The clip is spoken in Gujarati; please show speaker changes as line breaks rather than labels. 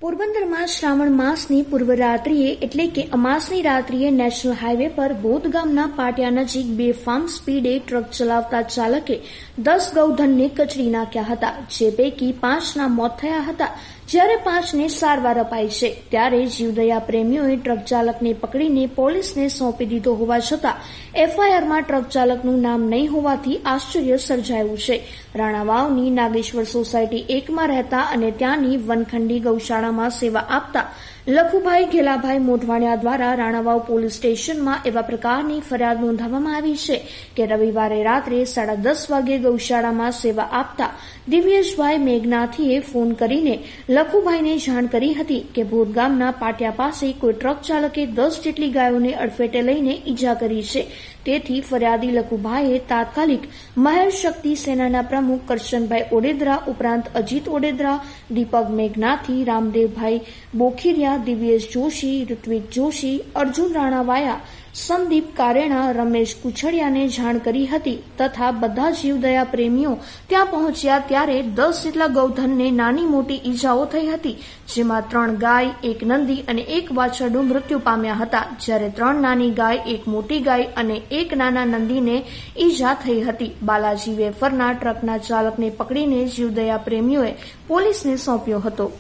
પોરબંદરમાં શ્રાવણ માસની પૂર્વરાત્રિએ એટલે કે અમાસની રાત્રિએ નેશનલ હાઈવે પર બોધ ગામના પાટિયા નજીક બેફામ સ્પીડે ટ્રક ચલાવતા ચાલકે 10 ગૌધનને કચડી નાખ્યા હતા, જે પૈકી 5ના મોત થયા હતા, જ્યારે 5ને સારવાર અપાઈ છે. ત્યારે જીવદયા પ્રેમીઓએ ટ્રક ચાલકને પકડીને પોલીસને સોંપી દીધો હોવા છતાં એફઆઈઆરમાં ટ્રક ચાલકનું નામ નહીં હોવાથી આશ્ચર્ય સર્જાયું છે. રાણાવાવની નાગેશ્વર સોસાયટી 1માં રહેતા અને ત્યાંની વનખંડી ગૌશાળામાં સેવા આપતા લખુભાઈ ઘેલાભાઈ મોઢવાડિયા દ્વારા રાણાવાવ પોલીસ સ્ટેશનમાં એવા પ્રકારની ફરિયાદ નોંધાવવામાં આવી છે કે રવિવારે રાત્રે 10:30 વાગે ગૌશાળામાં સેવા આપતા દિવ્યેશભાઈ મેઘનાથીએ ફોન કરીને લખુભાઈને જાણ કરી હતી કે ભોર ગામના પાટિયા પાસે કોઈ ટ્રક ચાલકે 10 જેટલી ગાયોને અડફેટે લઈને ઈજા કરી છે. તેથી ફરિયાદી લખુભાઈએ તાત્કાલિક મહેર શક્તિ સેનાના પ્રમુખ કરશનભાઈ ઓડેદરા ઉપરાંત અજીત ઓડેદરા, દીપક મેઘનાથી, રામદેવભાઈ બોખીરિયા, દિવ્યેશ જોશી, ઋત્વિક જોશી, અર્જુન રાણાવાયા, સંદીપ કારેણા, રમેશ કુછડિયાને જાણ કરી હતી તથા બધા જીવદયા પ્રેમીઓ ત્યાં પહોંચ્યા ત્યારે 10 જેટલા ગૌધનને નાની મોટી ઈજાઓ થઈ હતી, જેમાં 3 ગાય, 1 નંદી અને 1 વાછરડું મૃત્યુ પામ્યા હતા, જ્યારે 3 નાની ગાય, 1 મોટી ગાય અને 1 નાના નંદીને ઈજા થઈ હતી. બાલાજી વેફરના ટ્રકના ચાલકને પકડીને જીવદયા પ્રેમીઓએ પોલીસને સોંપ્યો હતો.